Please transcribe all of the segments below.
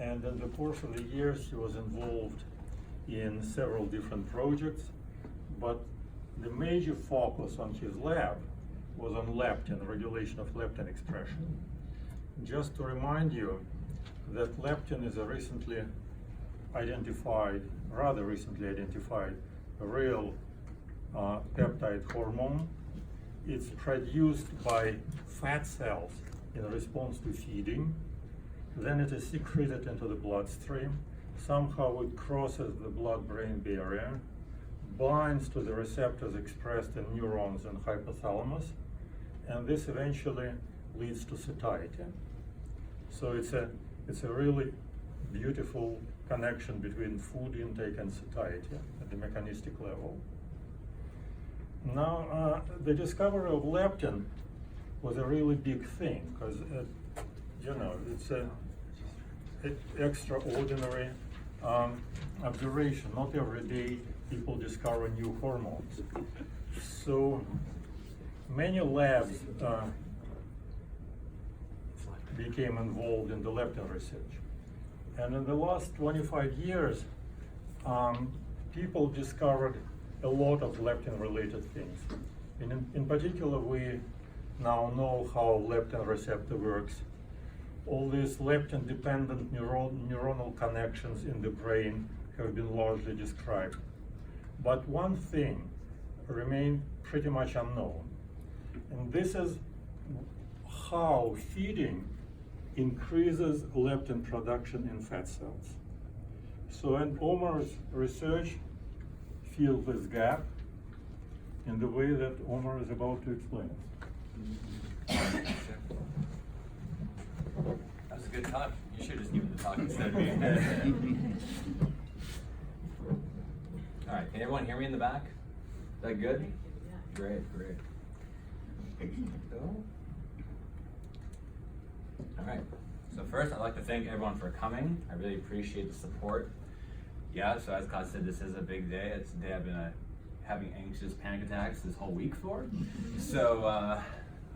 And in the course of the years, he was involved in several different projects, but the major focus on his lab was on leptin, regulation of leptin expression. Just to remind you that leptin is a rather recently identified, a real peptide hormone. It's produced by fat cells in response to feeding. Then it is secreted into the bloodstream. Somehow it crosses the blood-brain barrier, binds to the receptors expressed in neurons and hypothalamus, and this eventually leads to satiety. So it's a really beautiful connection between food intake and satiety at the mechanistic level. Now, the discovery of leptin was a really big thing because, it's an extraordinary observation. Not every day people discover new hormones. So many labs became involved in the leptin research. And in the last 25 years, people discovered a lot of leptin-related things. In particular, we now know how leptin receptor works. All these leptin-dependent neuronal connections in the brain have been largely described. But one thing remained pretty much unknown, and this is how feeding increases leptin production in fat cells. So, and Omar's research fills this gap in the way that Omar is about to explain it. That was a good talk. You should have just given the talk instead of me. All right, can everyone hear me in the back? Is that good? Yeah. Great. All right, so first I'd like to thank everyone for coming. I really appreciate the support. Yeah, so as Scott said, this is a big day. It's a day I've been having anxious panic attacks this whole week for. So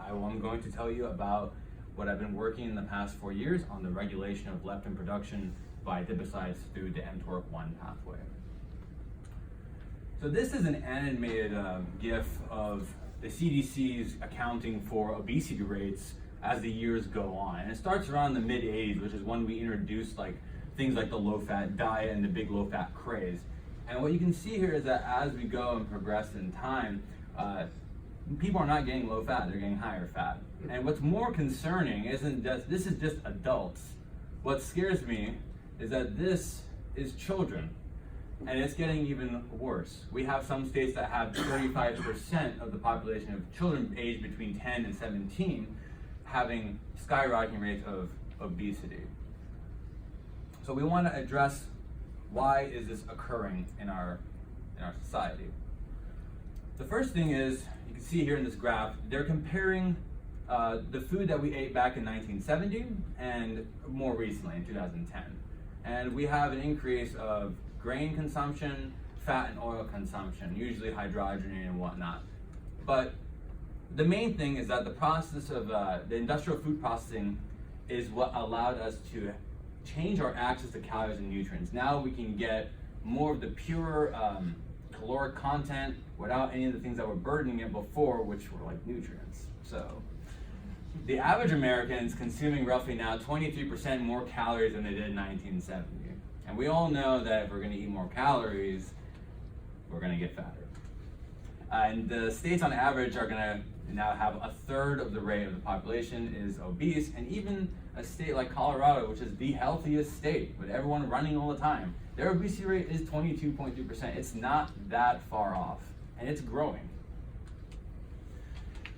I'm going to tell you about what I've been working in the past 4 years on the regulation of leptin production by adipocytes through the mTORC1 pathway. So this is an animated GIF of the CDC's accounting for obesity rates as the years go on. And it starts around the mid-80s, which is when we introduced things like the low-fat diet and the big low-fat craze. And what you can see here is that as we go and progress in time, people are not getting low-fat, they're getting higher fat. And what's more concerning isn't that this is just adults. What scares me is that this is children, and it's getting even worse. We have some states that have 35% of the population of children aged between 10 and 17 having skyrocketing rates of obesity. So we want to address why is this occurring in our society. The first thing is, you can see here in this graph, they're comparing the food that we ate back in 1970 and more recently in 2010. And we have an increase of grain consumption, fat and oil consumption, usually hydrogenated and whatnot. But the main thing is that the process of the industrial food processing is what allowed us to change our access to calories and nutrients. Now we can get more of the pure caloric content without any of the things that were burdening it before, which were like nutrients. So the average American is consuming roughly now 23% more calories than they did in 1970. And we all know that if we're going to eat more calories, we're going to get fatter. And the states on average are going to now have a third of the rate of the population is obese, and even a state like Colorado, which is the healthiest state with everyone running all the time, their obesity rate is 22.2%. It's not that far off, and it's growing.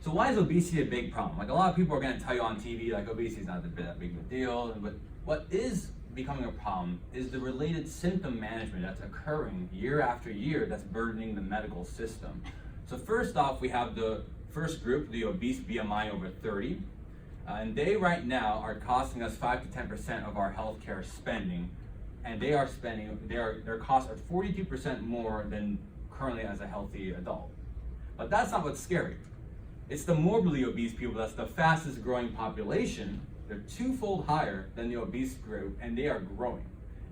So why is obesity a big problem? Like, a lot of people are going to tell you on TV, like, obesity is not that big of a deal, but what is becoming a problem is the related symptom management that's occurring year after year that's burdening the medical system. So first off, we have the first group, the obese BMI over 30, and they right now are costing us 5 to 10% of our healthcare spending, and they are spending, their costs are 42% more than currently as a healthy adult. But that's not what's scary. It's the morbidly obese people that's the fastest growing population, They're twofold higher than the obese group, and they are growing.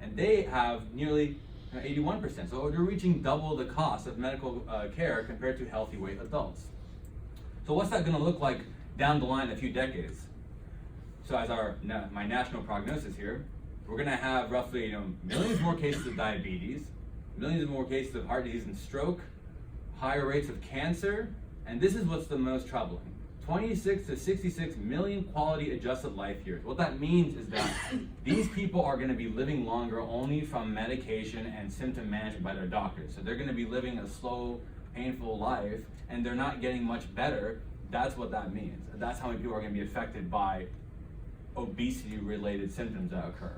And they have nearly 81%. So they're reaching double the cost of medical care compared to healthy weight adults. So what's that going to look like down the line in a few decades? So as my national prognosis here, we're going to have roughly millions more cases of diabetes, millions more cases of heart disease and stroke, higher rates of cancer, and this is what's the most troubling. 26 to 66 million quality adjusted life years. What that means is that these people are going to be living longer only from medication and symptom management by their doctors. So they're going to be living a slow, painful life, and they're not getting much better. That's what that means. That's how many people are going to be affected by obesity-related symptoms that occur.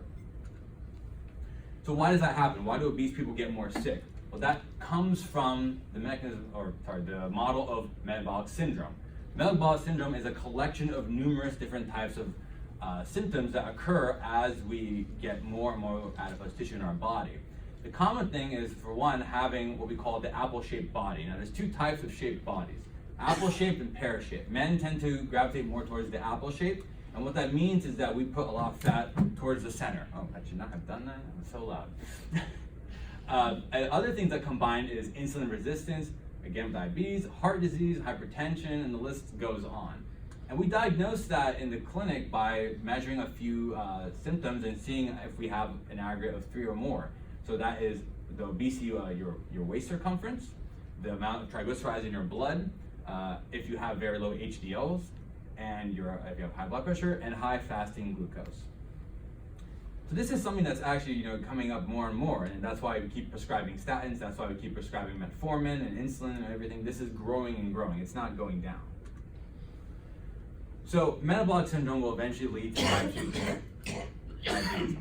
So why does that happen? Why do obese people get more sick? Well, that comes from the the model of metabolic syndrome. Metabolic syndrome is a collection of numerous different types of symptoms that occur as we get more and more adipose tissue in our body. The common thing is, for one, having what we call the apple-shaped body. Now, there's two types of shaped bodies, apple-shaped and pear-shaped. Men tend to gravitate more towards the apple-shaped, and what that means is that we put a lot of fat towards the center. Oh, I should not have done that. I'm so loud. Other things that combine is insulin resistance, again, diabetes, heart disease, hypertension, and the list goes on. And we diagnose that in the clinic by measuring a few symptoms and seeing if we have an aggregate of 3 or more. So that is the obesity, your waist circumference, the amount of triglycerides in your blood, if you have very low HDLs, and if you have high blood pressure, and high fasting glucose. So this is something that's actually coming up more and more, and that's why we keep prescribing statins, that's why we keep prescribing metformin and insulin and everything. This is growing and growing, it's not going down. So metabolic syndrome will eventually lead to type 2 diabetes.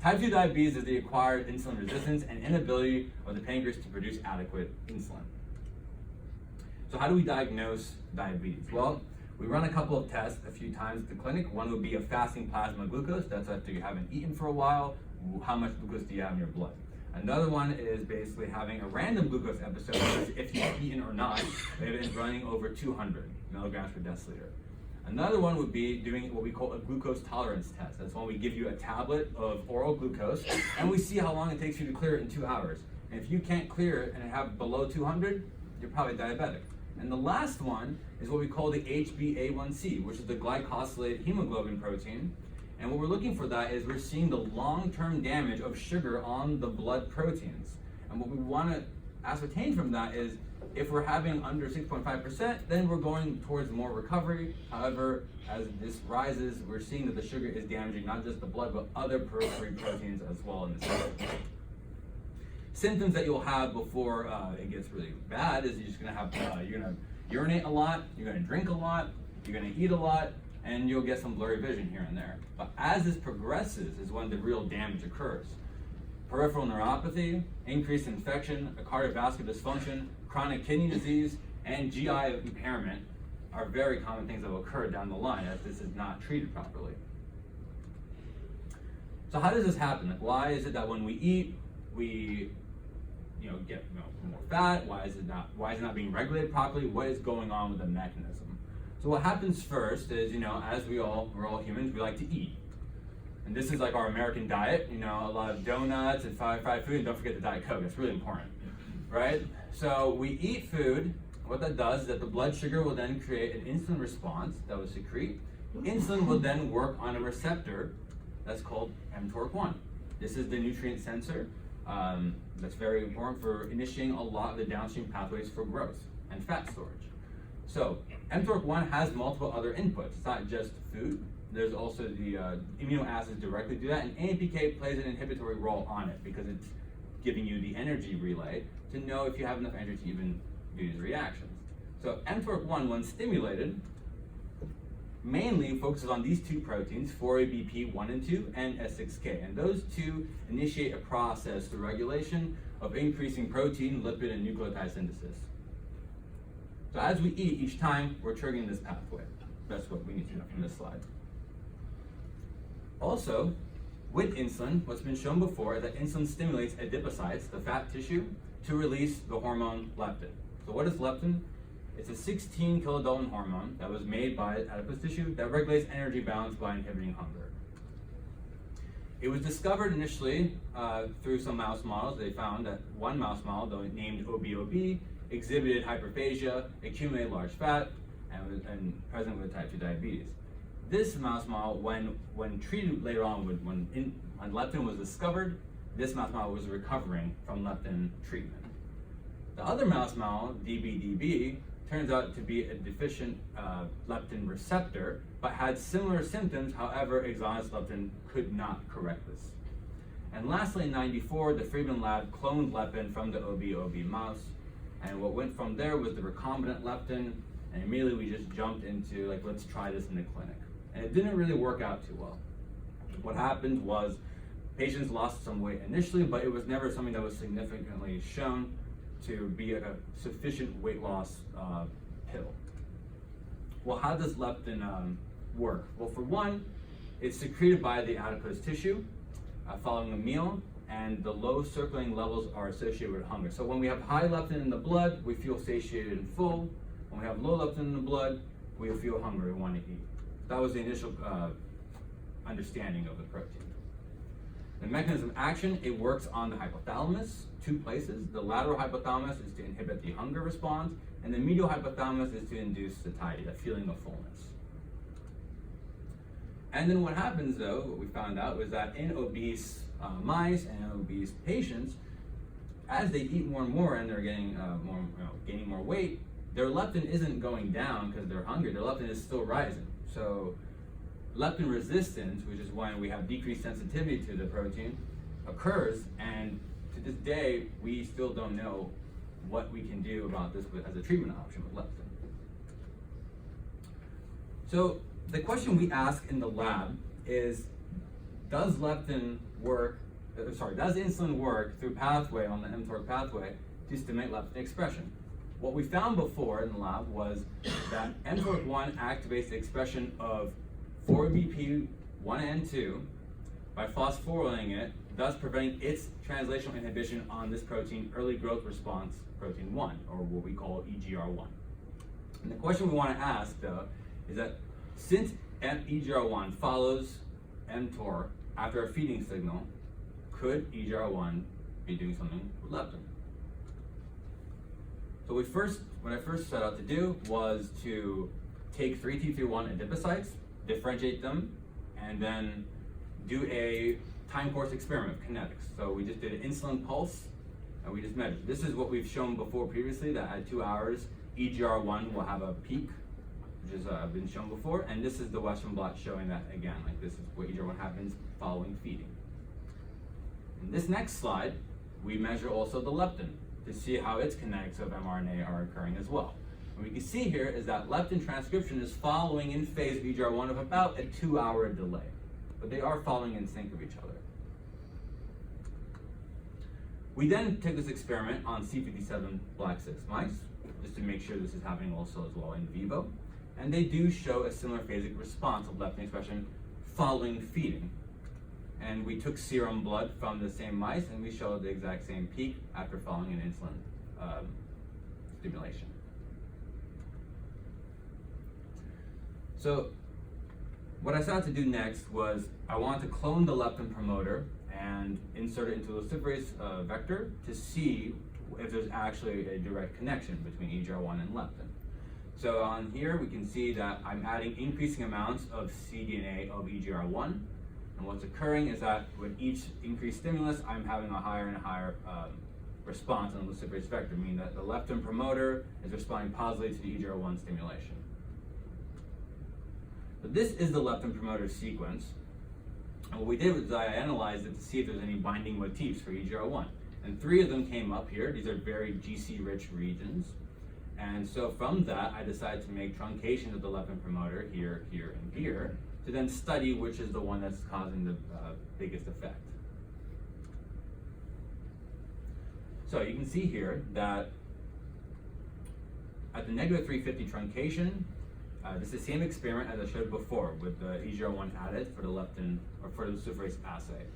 Type 2 diabetes is the acquired insulin resistance and inability of the pancreas to produce adequate insulin. So how do we diagnose diabetes? Well, we run a couple of tests a few times at the clinic. One would be a fasting plasma glucose. That's after you haven't eaten for a while. How much glucose do you have in your blood? Another one is basically having a random glucose episode, if you've eaten or not, if it's running over 200 milligrams per deciliter. Another one would be doing what we call a glucose tolerance test. That's when we give you a tablet of oral glucose, and we see how long it takes you to clear it in 2 hours. And if you can't clear it and have below 200, you're probably diabetic. And the last one is what we call the HbA1c, which is the glycosylated hemoglobin protein. And what we're looking for that is we're seeing the long-term damage of sugar on the blood proteins. And what we want to ascertain from that is if we're having under 6.5%, then we're going towards more recovery. However, as this rises, we're seeing that the sugar is damaging not just the blood, but other periphery proteins as well in the system. Symptoms that you'll have before it gets really bad is you're just gonna have, you're gonna urinate a lot, you're gonna drink a lot, you're gonna eat a lot, and you'll get some blurry vision here and there. But as this progresses is when the real damage occurs. Peripheral neuropathy, increased infection, a cardiovascular dysfunction, chronic kidney disease, and GI impairment are very common things that will occur down the line if this is not treated properly. So how does this happen? Like, why is it that when we eat, we get more fat? Why is it not being regulated properly? What is going on with the mechanism? So what happens first is, as we're all humans, we like to eat. And this is like our American diet, a lot of donuts and fried food, and don't forget the Diet Coke, that's really important, right? So we eat food, what that does is that the blood sugar will then create an insulin response that will secrete. Insulin will then work on a receptor that's called mTORC1. This is the nutrient sensor. That's very important for initiating a lot of the downstream pathways for growth and fat storage. So mTORC1 has multiple other inputs. It's not just food. There's also the amino acids directly do that, and AMPK plays an inhibitory role on it because it's giving you the energy relay to know if you have enough energy to even do these reactions. So mTORC1, when stimulated, mainly focuses on these two proteins, 4-ABP1 and 2, and S6K. And those two initiate a process, the regulation of increasing protein, lipid, and nucleotide synthesis. So as we eat, each time we're triggering this pathway. That's what we need to know from this slide. Also, with insulin, what's been shown before is that insulin stimulates adipocytes, the fat tissue, to release the hormone leptin. So what is leptin? It's a 16 kilodalton hormone that was made by adipose tissue that regulates energy balance by inhibiting hunger. It was discovered initially through some mouse models. They found that one mouse model, though named OBOB, exhibited hyperphagia, accumulated large fat, and present with type 2 diabetes. This mouse model, when treated later on when leptin was discovered, this mouse model was recovering from leptin treatment. The other mouse model, DBDB, turns out to be a deficient leptin receptor, but had similar symptoms. However, exogenous leptin could not correct this. And lastly, in '94, the Friedman lab cloned leptin from the OBOB mouse, and what went from there was the recombinant leptin, and immediately we just jumped into, like, let's try this in the clinic. And it didn't really work out too well. What happened was patients lost some weight initially, but it was never something that was significantly shown to be a sufficient weight loss pill. Well, how does leptin work? Well, for one, it's secreted by the adipose tissue following a meal, and the low circulating levels are associated with hunger. So when we have high leptin in the blood, we feel satiated and full. When we have low leptin in the blood, we feel hungry and want to eat. That was the initial understanding of the protein. The mechanism of action, it works on the hypothalamus, two places. The lateral hypothalamus is to inhibit the hunger response, and the medial hypothalamus is to induce satiety, that feeling of fullness. And then what happens, though, what we found out was that in obese mice and obese patients, as they eat more and more and they're getting gaining more weight, their leptin isn't going down because they're hungry. Their leptin is still rising. So leptin resistance, which is when we have decreased sensitivity to the protein, occurs, and to this day, we still don't know what we can do about this as a treatment option with leptin. So the question we ask in the lab is, does insulin work through pathway on the mTOR pathway to stimulate leptin expression? What we found before in the lab was that mTORC1 activates the expression of 4BP1N2 by phosphorylating it, thus preventing its translational inhibition on this protein, early growth response protein 1, or what we call EGR1. And the question we want to ask, though, is that since EGR1 follows mTOR after a feeding signal, could EGR1 be doing something with leptin? So what I first set out to do was to take 3T31 adipocytes, differentiate them, and then do a time course experiment of kinetics. So we just did an insulin pulse, and we just measured. This is what we've shown before previously, that at 2 hours, EGR1 will have a peak, which has been shown before, and this is the Western blot showing that again, like this is what EGR1 happens following feeding. In this next slide, we measure also the leptin to see how its kinetics of mRNA are occurring as well. What we can see here is that leptin transcription is following in phase of EGR1 of about a 2-hour delay, but they are following in sync of each other. We then took this experiment on C57 black 6 mice, just to make sure this is happening also as well in vivo, and they do show a similar phasic response of leptin expression following feeding. And we took serum blood from the same mice, and we showed the exact same peak after following an insulin stimulation. So what I set out to do next was I wanted to clone the leptin promoter and insert it into a luciferase vector to see if there's actually a direct connection between EGR1 and leptin. So on here we can see that I'm adding increasing amounts of cDNA of EGR1, and what's occurring is that with each increased stimulus, I'm having a higher and higher response on the luciferase vector, meaning that the leptin promoter is responding positively to the EGR1 stimulation. So this is the leptin promoter sequence. And what we did was I analyzed it to see if there's any binding motifs for EGR1. And 3 of them came up here. These are very GC-rich regions. And so from that, I decided to make truncations of the leptin promoter here, here, and here, to then study which is the one that's causing the biggest effect. So you can see here that at the -350 truncation, this is the same experiment as I showed before with the EGR1 added for the leptin, or for the luciferase assay.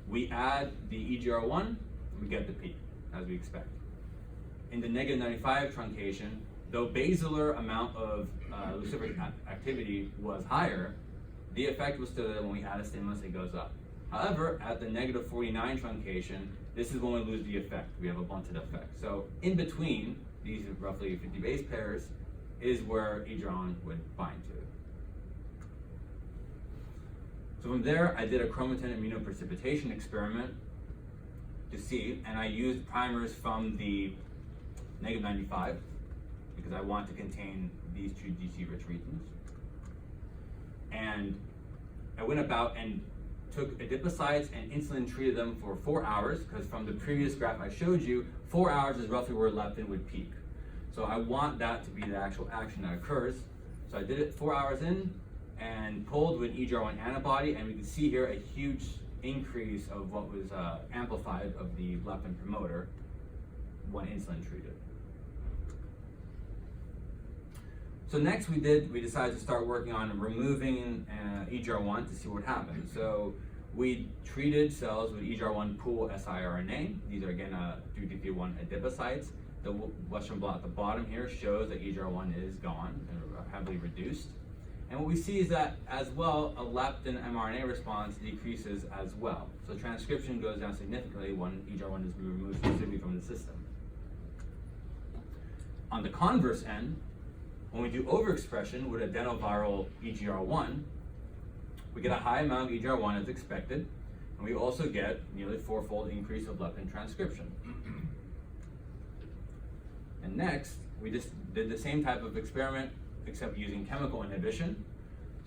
We add the EGR1, we get the peak, as we expect. In the -95 truncation, though basilar amount of luciferase activity was higher, the effect was still that when we add a stimulus, it goes up. However, at the negative 49 truncation, this is when we lose the effect. We have a blunted effect. So in between these roughly 50 base pairs is where EGR1 would bind to. So from there, I did a chromatin immunoprecipitation experiment to see, and I used primers from the negative 95 because I want to contain these two GC-rich regions. And I went about and took adipocytes and insulin treated them for 4 hours, because from the previous graph I showed you, 4 hours is roughly where leptin would peak. So I want that to be the actual action that occurs. So I did it 4 hours in and pulled with EGR1 antibody, and we can see here a huge increase of what was amplified of the leptin promoter when insulin treated. So next we decided to start working on removing EGR1 to see what happened. So we treated cells with EGR1 pool siRNA. These are again 3-1 adipocytes. The Western blot at the bottom here shows that EGR1 is gone and heavily reduced. And what we see is that as well, a leptin mRNA response decreases as well. So transcription goes down significantly when EGR1 is removed specifically from the system. On the converse end, when we do overexpression with adenoviral EGR1, we get a high amount of EGR1 as expected, and we also get nearly 4-fold increase of leptin transcription. And next, we just did the same type of experiment, except using chemical inhibition.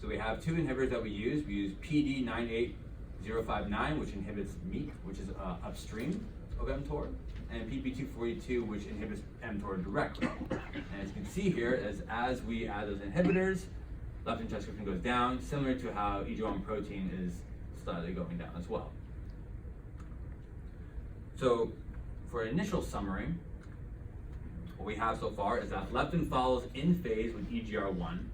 So we have two inhibitors that we use. We use PD98059, which inhibits MEK, which is upstream of mTOR, and PP242, which inhibits mTOR directly. And as you can see here, as we add those inhibitors, leptin transcription goes down, similar to how EGR1 protein is slightly going down as well. So for an initial summary, what we have so far is that leptin follows in phase with EGR1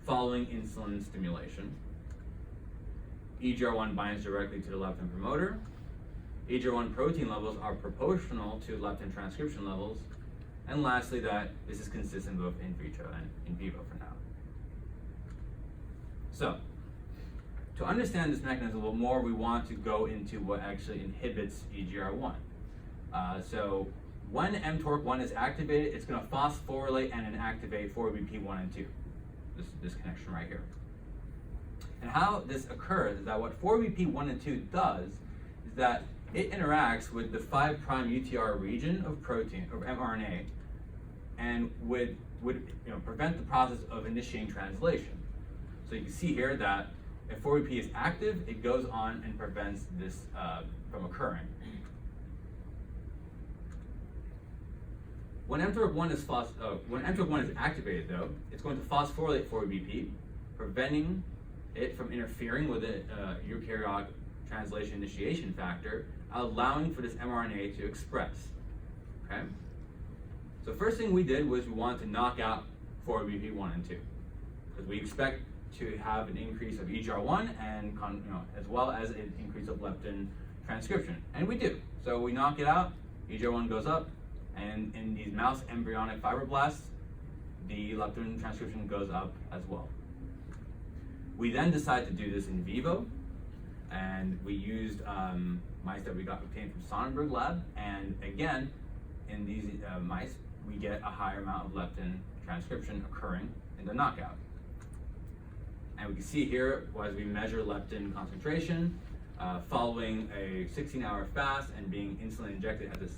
following insulin stimulation. EGR1 binds directly to the leptin promoter. EGR1 protein levels are proportional to leptin transcription levels. And lastly, that this is consistent both in vitro and in vivo for now. So, to understand this mechanism a little more, we want to go into what actually inhibits EGR1. So when mTORC1 is activated, it's going to phosphorylate and inactivate 4BP1 and 2, this connection right here. And how this occurs is that what 4BP1 and 2 does is that it interacts with the 5' UTR region of protein, or mRNA, and would prevent the process of initiating translation. So you can see here that if 4BP is active, it goes on and prevents this from occurring. When mTORC1 is activated, though, it's going to phosphorylate 4BP, preventing it from interfering with the eukaryotic translation initiation factor, allowing for this mRNA to express. Okay. So first thing we did was we wanted to knock out 4BP1 and 2, because we expect to have an increase of EGR1 and as well as an increase of leptin transcription, and we do. So we knock it out, EGR1 goes up, and in these mouse embryonic fibroblasts, the leptin transcription goes up as well. We then decided to do this in vivo, and we used mice that we obtained from Sonnenberg lab, and again, in these mice, we get a higher amount of leptin transcription occurring in the knockout. And we can see here, as we measure leptin concentration, following a 16-hour fast and being insulin injected at the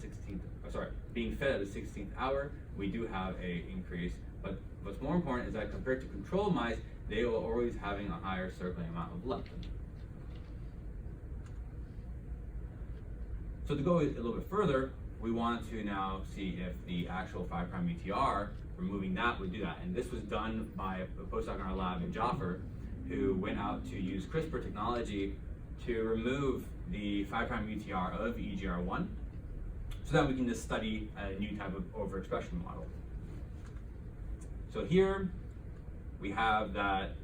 being fed at the 16th hour, we do have an increase. But what's more important is that compared to control mice, they are always having a higher circulating amount of leptin. So to go a little bit further, we want to now see if the actual 5' UTR, removing that, would do that. And this was done by a postdoc in our lab in Jaffa, who went out to use CRISPR technology to remove the 5' UTR of EGR1, so that we can just study a new type of overexpression model. So here we have that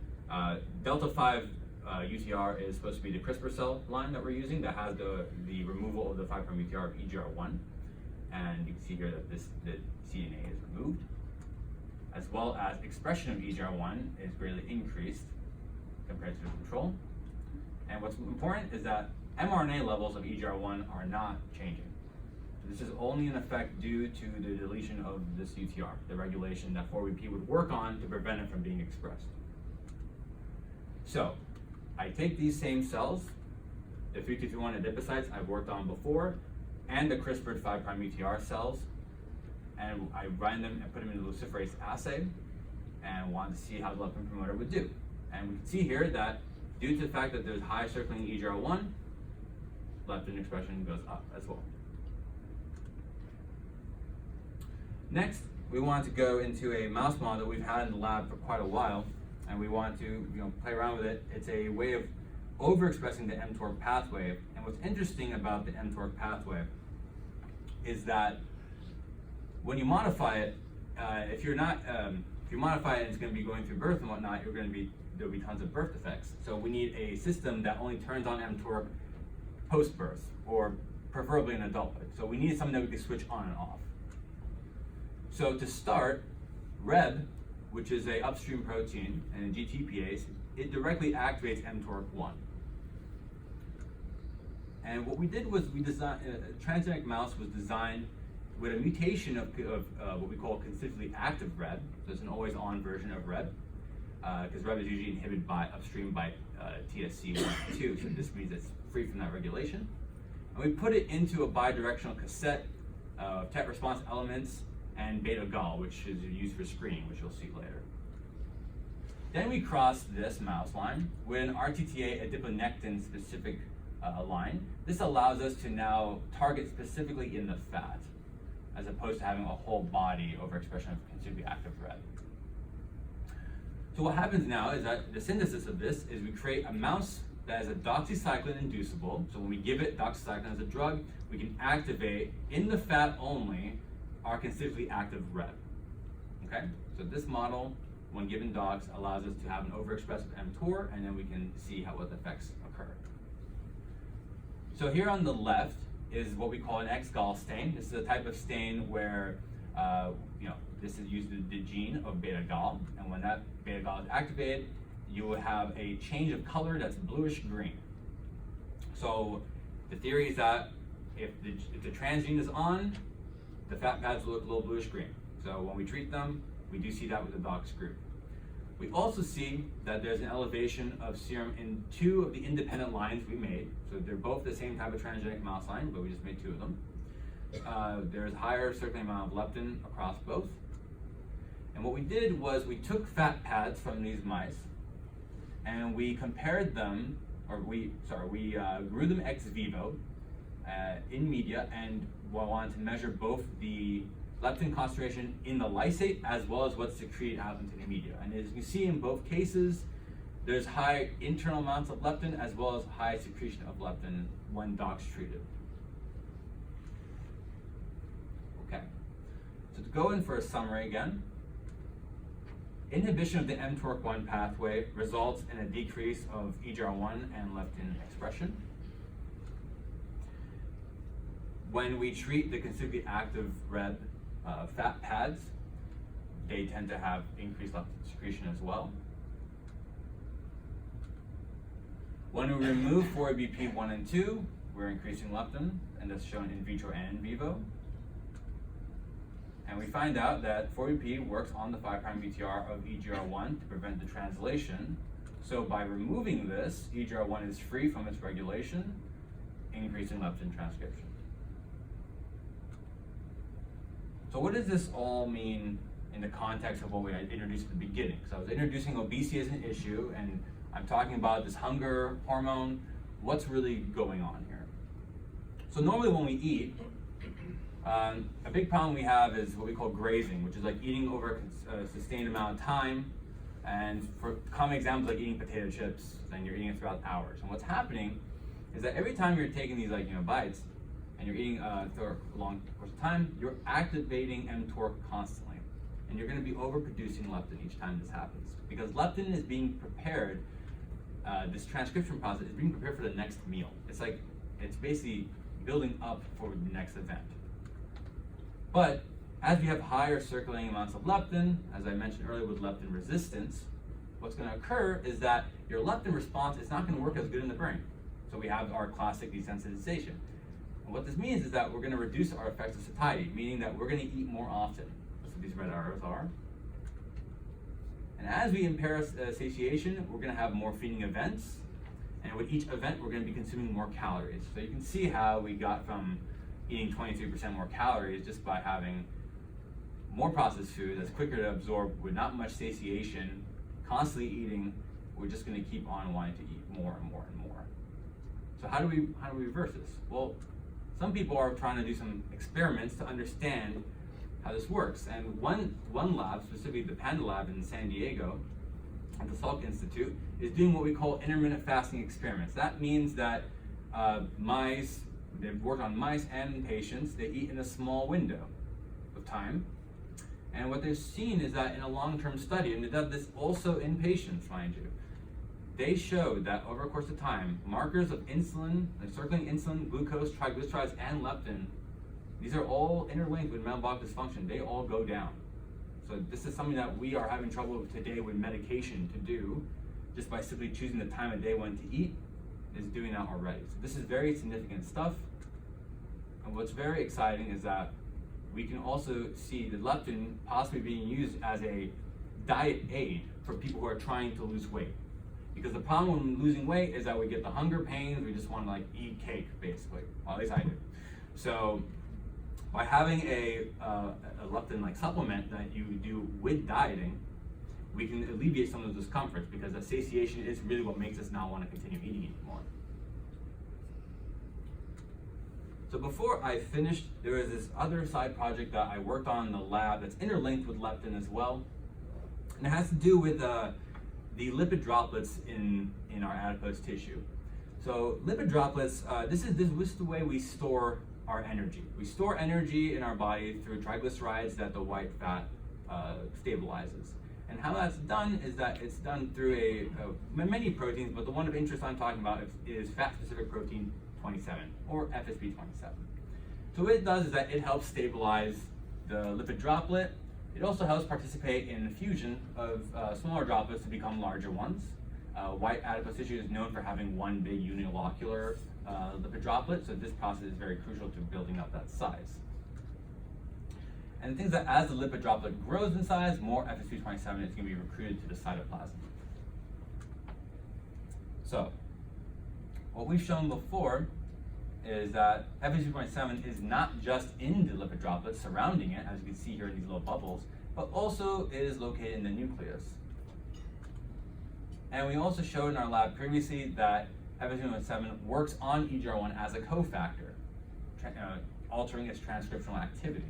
delta 5 UTR is supposed to be the CRISPR cell line that we're using that has the removal of the 5' UTR of EGR1, and you can see here that the cDNA is removed. as well as expression of EGR1 is greatly increased compared to the control. And what's important is that mRNA levels of EGR1 are not changing. This is only an effect due to the deletion of this UTR, the regulation that 4BP would work on to prevent it from being expressed. So, I take these same cells, the 3231 adipocytes I've worked on before, and the CRISPR 5' UTR cells, and I run them and put them in a luciferase assay, and want to see how the leptin promoter would do. And we can see here that due to the fact that there's high circulating EGR1, leptin expression goes up as well. Next, we want to go into a mouse model that we've had in the lab for quite a while, and we want to play around with it. It's a way of overexpressing the mTOR pathway. And what's interesting about the mTOR pathway is that when you modify it, if you modify it and it's going to be going through birth and whatnot, there'll be tons of birth defects. So we need a system that only turns on mTOR post-birth, or preferably in adulthood. So we need something that we can switch on and off. So to start, Reb, which is a upstream protein and a GTPase, it directly activates mTORC1. And what we did was we designed, a transgenic mouse was designed with a mutation of what we call consistently active Reb. So it's an always-on version of Reb, because Reb is usually inhibited upstream by TSC1 and 2, so this means it's free from that regulation. And we put it into a bidirectional cassette of TET response elements and beta-gal, which is used for screening, which you'll see later. Then we cross this mouse line with an RTTA adiponectin specific line. This allows us to now target specifically in the fat, as opposed to having a whole body overexpression of consistently active Reb. So what happens now is that the synthesis of this is we create a mouse that is a doxycycline inducible. So when we give it doxycycline as a drug, we can activate in the fat only our consistently active Reb. Okay? So this model, when given dox, allows us to have an overexpressive mTOR, and then we can see what the effects occur. So here on the left is what we call an ex-gal stain. This is a type of stain where this is used the gene of beta-gal, and when that beta-gal is activated, you will have a change of color that's bluish green. So the theory is that if the transgene is on, the fat pads look a little bluish green. So when we treat them, we do see that with the dox group. We also see that there's an elevation of serum in 2 of the independent lines we made. So they're both the same type of transgenic mouse line, but we just made 2 of them. There's higher circulating amount of leptin across both. And what we did was we took fat pads from these mice and we compared them, we grew them ex vivo in media, and we wanted to measure both the leptin concentration in the lysate as well as what's secreted out into the media. And as you see in both cases, there's high internal amounts of leptin as well as high secretion of leptin when dox treated. Okay, so to go in for a summary again, inhibition of the mTORC1 pathway results in a decrease of EGR1 and leptin expression. When we treat the consistently active Reb fat pads, they tend to have increased leptin secretion as well. When we remove 4-BP1 and 2, we're increasing leptin, and that's shown in vitro and in vivo. And we find out that 4BP works on the 5' UTR of EGR1 to prevent the translation. So by removing this, EGR1 is free from its regulation, increasing leptin transcription. So what does this all mean in the context of what we introduced at the beginning? So I was introducing obesity as an issue, and I'm talking about this hunger hormone. What's really going on here? So normally when we eat, a big problem we have is what we call grazing, which is like eating over a sustained amount of time. And for common examples, like eating potato chips, then you're eating it throughout hours. And what's happening is that every time you're taking these bites, and you're eating for a long course of time, you're activating mTOR constantly. And you're going to be overproducing leptin each time this happens. Because leptin is being prepared, this transcription process is being prepared for the next meal. It's basically building up for the next event. But as we have higher circulating amounts of leptin, as I mentioned earlier with leptin resistance, what's going to occur is that your leptin response is not going to work as good in the brain. So we have our classic desensitization. And what this means is that we're going to reduce our effects of satiety, meaning that we're going to eat more often. That's what these red arrows are. And as we impair satiation, we're going to have more feeding events. And with each event, we're going to be consuming more calories. So you can see how we got from eating 23% more calories just by having more processed food that's quicker to absorb with not much satiation, constantly eating. We're just going to keep on wanting to eat more and more and more. So how do we reverse this? Well, some people are trying to do some experiments to understand how this works. And one lab, specifically the Panda Lab in San Diego at the Salk Institute, is doing what we call intermittent fasting experiments. That means that they've worked on mice and patients. They eat in a small window of time. And what they've seen is that in a long-term study, and they did this also in patients, mind you, they showed that over a course of time, markers of insulin, like circulating insulin, glucose, triglycerides, and leptin, these are all interlinked with metabolic dysfunction. They all go down. So this is something that we are having trouble with today with medication to do, just by simply choosing the time of day when to eat, is doing that already. So this is very significant stuff. And what's very exciting is that we can also see the leptin possibly being used as a diet aid for people who are trying to lose weight. Because the problem when losing weight is that we get the hunger pains, we just want to like eat cake, basically. Well, at least I do. So by having a leptin-like supplement that you do with dieting, we can alleviate some of those discomforts, because the satiation is really what makes us not want to continue eating anymore. So before I finished, there was this other side project that I worked on in the lab that's interlinked with leptin as well. And it has to do with the lipid droplets in our adipose tissue. So lipid droplets, this is the way we store our energy. We store energy in our body through triglycerides that the white fat stabilizes. And how that's done is that it's done through many proteins, but the one of interest I'm talking about is fat-specific protein 27, or FSP27. So what it does is that it helps stabilize the lipid droplet. It also helps participate in the fusion of smaller droplets to become larger ones. White adipose tissue is known for having one big unilocular lipid droplet, so this process is very crucial to building up that size. And the thing is that as the lipid droplet grows in size, more FSP27 is going to be recruited to the cytoplasm. So, what we've shown before is that FSP27 is not just in the lipid droplet surrounding it, as you can see here in these little bubbles, but also is located in the nucleus. And we also showed in our lab previously that FSP27 works on EGR1 as a cofactor, altering its transcriptional activity.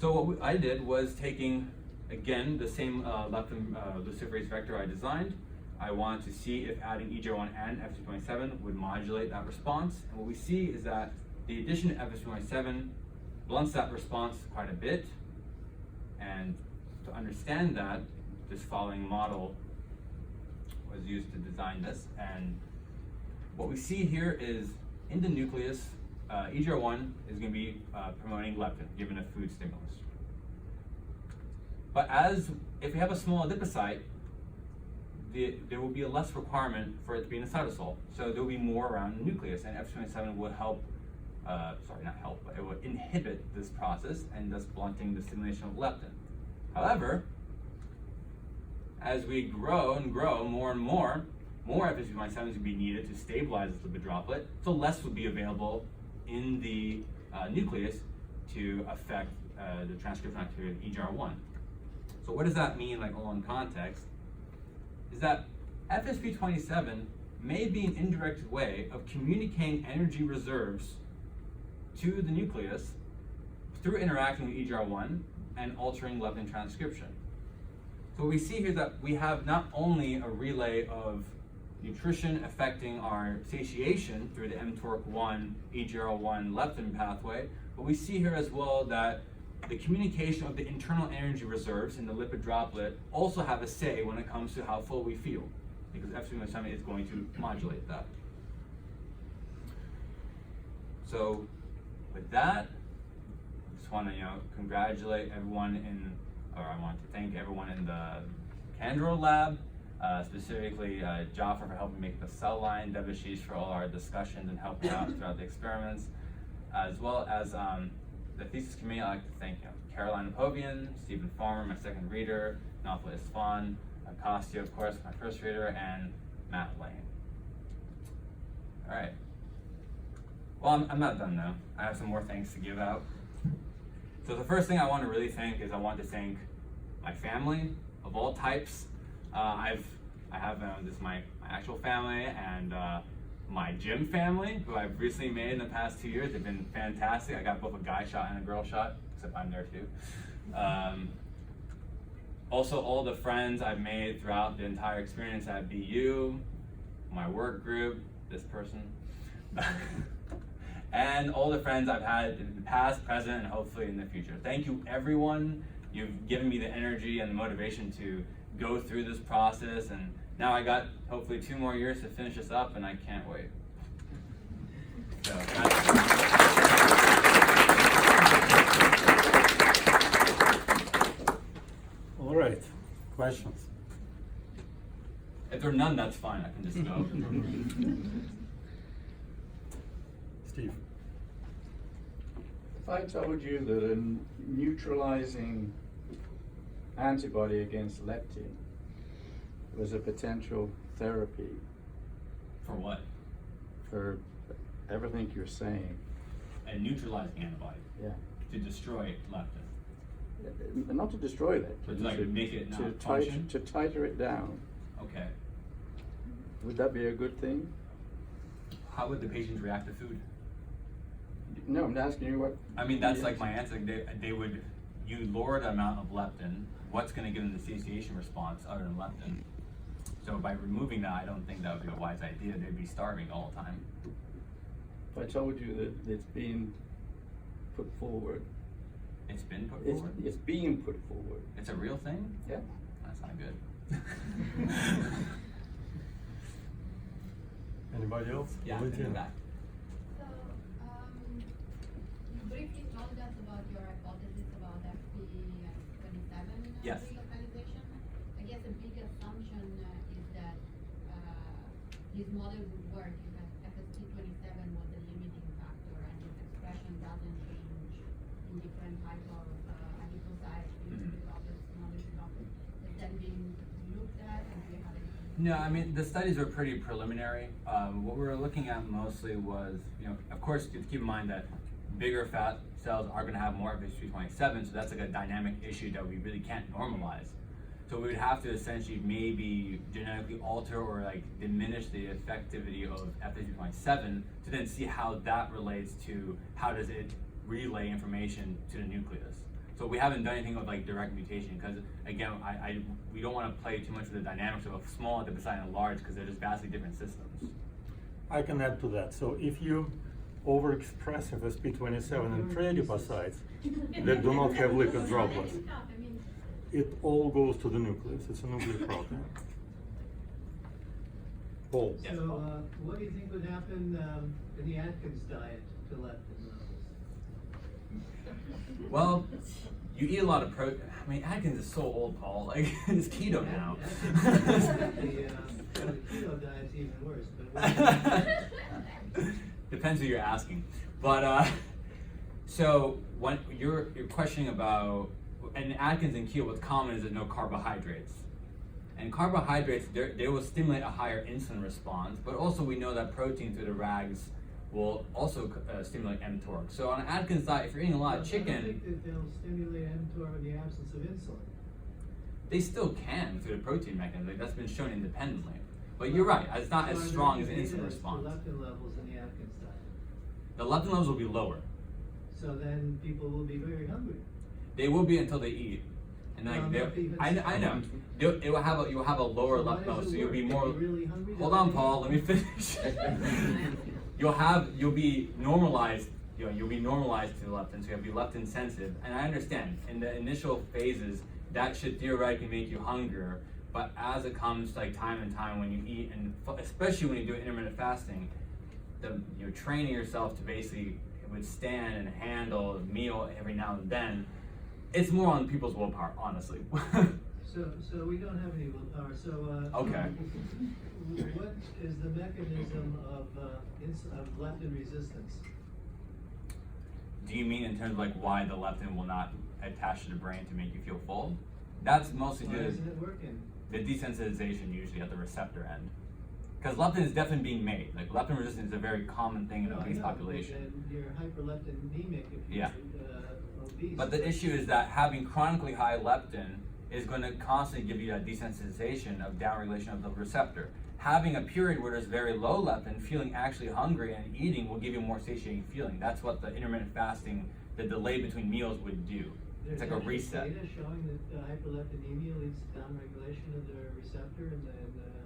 So what I did was taking, again, the same leptin luciferase vector I designed. I wanted to see if adding EGR1 and FSP27 would modulate that response. And what we see is that the addition of FSP27 blunts that response quite a bit. And to understand that, this following model was used to design this. And what we see here is in the nucleus, EGR1 is going to be promoting leptin, given a food stimulus. But if we have a small adipocyte, there will be a less requirement for it to be in a cytosol. So there will be more around the nucleus, and FSP27 will help, not help, but it will inhibit this process and thus blunting the stimulation of leptin. However, as we grow and grow more and more FSP27 will be needed to stabilize this lipid droplet, so less will be available in the nucleus to affect the transcription activity of EGR1. So what does that mean, like all in context? Is that FSP27 may be an indirect way of communicating energy reserves to the nucleus through interacting with EGR1 and altering leptin transcription. So what we see here is that we have not only a relay of nutrition affecting our satiation through the mTORC1, EGR1 leptin pathway, but we see here as well that the communication of the internal energy reserves in the lipid droplet also have a say when it comes to how full we feel, because FSP27 is going to modulate that. So with that, just want to congratulate everyone I want to thank everyone in the Candro lab, specifically Jaffa for helping make the cell line, Debashish for all our discussions and helping out throughout the experiments, as well as the thesis committee. I'd like to thank Caroline Apovian, Stephen Farmer, my second reader, Naufal Isfan, Kostya, of course, my first reader, and Matt Lane. All right. Well, I'm not done though. I have some more thanks to give out. So the first thing I want to really thank is I want to thank my family of all types. I have this is my actual family and my gym family, who I've recently made in the past 2 years. They've been fantastic. I got both a guy shot and a girl shot, except I'm there too. Also, all the friends I've made throughout the entire experience at BU, my work group, this person, and all the friends I've had in the past, present, and hopefully in the future. Thank you, everyone. You've given me the energy and the motivation to go through this process, and now I got hopefully 2 more years to finish this up, and I can't wait. So, All right, questions? if there are none, that's fine. I can just go. Steve? If I told you that a neutralizing antibody against leptin was a potential therapy For what? for everything you're saying, A neutralizing antibody yeah, to destroy leptin. not to destroy that, But to, like, make it not to function? to titer it down, Okay. would that be a good thing? How would the patients react to food? No, I'm asking you what. I mean, that's like my answer. They would, you lower the amount of leptin, what's going to give them the satiation response other than leptin? So by removing that, I don't think that would be a wise idea. They'd be starving all the time. If I told you that it's being put forward, It's been put it's, forward. it's being put forward, It's a real thing? yeah. That's not good. Anybody else? Yeah, in Valentina? the back. So, you briefly told us about your hypothesis about FP27 Yes. relocalization. I guess a big assumption is that this model would work if FSP27 was a limiting factor and its expression doesn't change in different types of adipocytes, developers, non-developers. Has that been looked at, and do you have any? No, I mean, the studies were pretty preliminary. What we were looking at mostly was, of course, you have to keep in mind that bigger fat cells are going to have more FSP27, so that's like a dynamic issue that we really can't normalize. So we would have to essentially maybe genetically alter or like diminish the effectivity of FSP27 to then see how that relates to how does it relay information to the nucleus. So we haven't done anything with like direct mutation because again, we don't want to play too much with the dynamics of a small adipocyte and a large because they're just vastly different systems. I can add to that. So if you overexpress FSP27 in pre-adipocytes that do not have lipid droplets, it all goes to the nucleus. It's a nuclear protein. Paul? Yes, So, Paul. what do you think would happen in the Atkins diet to leptin levels? Well, you eat a lot of protein. I mean, Atkins is so old, Paul. Like, it's keto now. The keto diet's even worse, but Depends who you're asking. But, so when you're questioning about, in Atkins and keto, what's common is there's no carbohydrates. And carbohydrates, they will stimulate a higher insulin response, but also we know that protein through the rags will also stimulate mTOR. So on an Atkins diet, if you're eating a lot of I don't chicken, think that they'll stimulate mTOR in the absence of insulin. they still can through the protein mechanism. Like, that's been shown independently. But you're right, it's not as strong as an insulin response. The leptin levels in the Atkins diet. The leptin levels will be lower. So then people will be very hungry. They will be until they eat. And like not even I know. It will have you'll have a lower So why leptin does level, it so you'll be work? more. If you're really hungry, Hold then on, why Paul. Let me do you- finish. You'll be normalized. You'll be normalized to the leptin, so you'll be leptin sensitive. And I understand in the initial phases that should theoretically make you hungrier, but as it comes to like time and time when you eat, and especially when you do intermittent fasting, you're training yourself to basically withstand and handle a meal every now and then. It's more on people's willpower, honestly. So we don't have any willpower, so, Okay. what is the mechanism of leptin resistance? Do you mean in terms of like why the leptin will not attach to the brain to make you feel full? That's mostly Why due isn't to it working? the desensitization usually at the receptor end. Because leptin is definitely being made. Like leptin resistance is a very common thing in No, I obese know, population. and you're hyperleptinemic if Yeah. you're obese. But the issue is that having chronically high leptin is going to constantly give you that desensitization of downregulation of the receptor. Having a period where there's very low leptin, feeling actually hungry and eating will give you a more satiating feeling. That's what the intermittent fasting, the delay between meals would do. It's like a There's reset. data showing that hyperleptinemia leads to downregulation of the receptor in the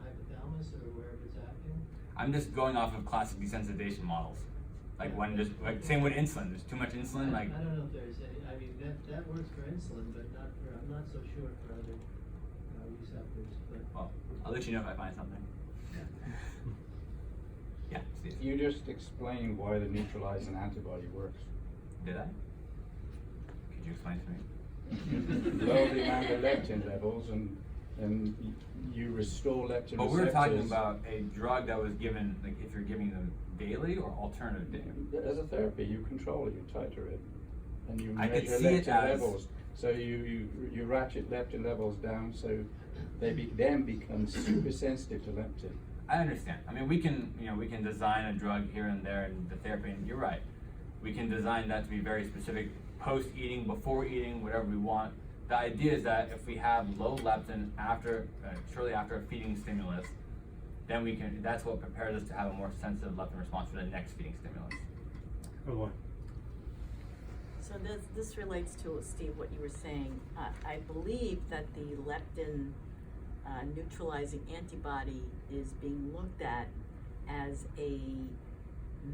hypothalamus or wherever it's acting. I'm just going off of classic desensitization models. Like when there's, like same with insulin, there's too much insulin, like, I don't know if there's any, I mean, that works for insulin, but not for, I'm not so sure for other receptors, but. well, I'll let you know if I find something. Yeah, Steve. You just explained why the neutralizing antibody works. Did I? Could you explain to me? Lower the amount of leptin levels and you restore leptin But we receptors. were talking about a drug that was given, like if you're giving them daily or alternative daily. As a therapy, you control it, you titrate it, and you I could measure see it leptin as- levels. So you ratchet leptin levels down, so they then become super sensitive to leptin. I understand. I mean, we can design a drug here and there in the therapy, and you're right. We can design that to be very specific, post-eating, before eating, whatever we want. The idea is that if we have low leptin after, shortly after a feeding stimulus, then we can, that's what prepares us to have a more sensitive leptin response for the next feeding stimulus. Good one. So this relates to, Steve, what you were saying. I believe that the leptin neutralizing antibody is being looked at as a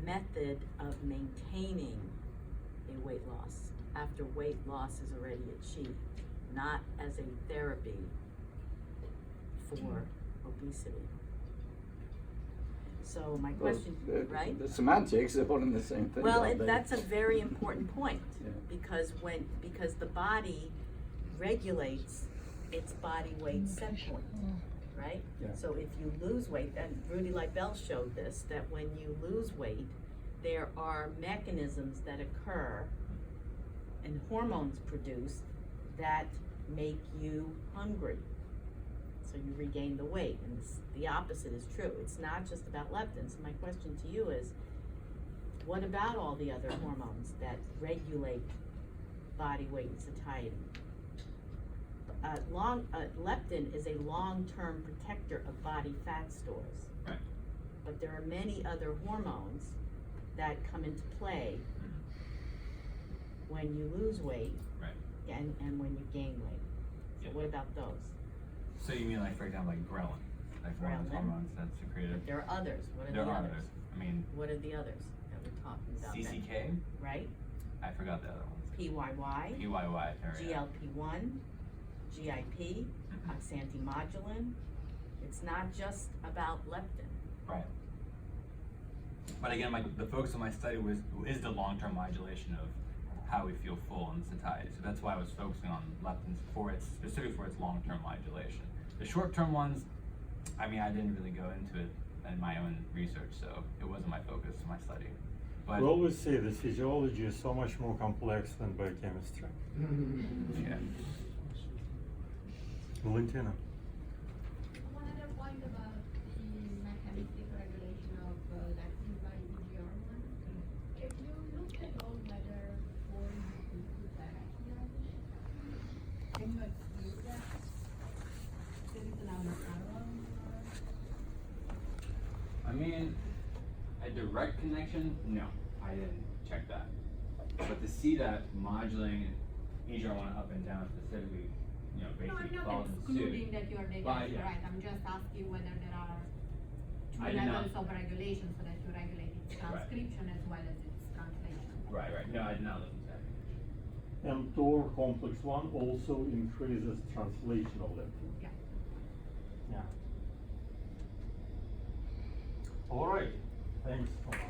method of maintaining a weight loss after weight loss is already achieved, not as a therapy for obesity. So my question, right? The semantics are one and the same thing. Well, aren't they? that's a very important point, Yeah. because the body regulates its body weight set point, right? Yeah. So if you lose weight, and Rudy Leibel showed this, that when you lose weight, there are mechanisms that occur and hormones produced that make you hungry. So you regain the weight, and the opposite is true. It's not just about leptin. So my question to you is, what about all the other hormones that regulate body weight and satiety? Leptin is a long-term protector of body fat stores. Right. But there are many other hormones that come into play when you lose weight Right. and when you gain weight. So Yeah. what about those? So you mean like, for example, like ghrelin, like one of the Ghrelin. hormones that's secreted? There are others. What are There the are others? others. I mean, What are the others that we're talking about? then? CCK, Right? I forgot the other ones. PYY, PYY, there we go. GLP-1, GIP, oxantimodulin. It's not just about leptin. Right. But again, the focus of my study is the long-term modulation of how we feel full and satiety. So that's why I was focusing on leptins specifically for its long-term modulation. The short-term ones, I mean, I didn't really go into it in my own research, so it wasn't my focus in my study. But We always say the physiology is so much more complex than biochemistry. yeah. Valentina. One other point about the mechanistic regulation of leptin by EGR1. If you look at all whether or you could put that here, can you exclude that? There is another arrow. I mean, a direct connection? No, I didn't check that. But to see that modulating EGR1 up and down specifically, No, I'm basically not calls and excluding suit. that your data But, is yeah. right, I'm just asking whether there are I two did not- levels of regulation so that you regulate its transcription as well as its translation. Right. No, I did not look at that. mTOR complex 1 also increases translational leptin. Yeah. Yeah. All right. Thanks so much.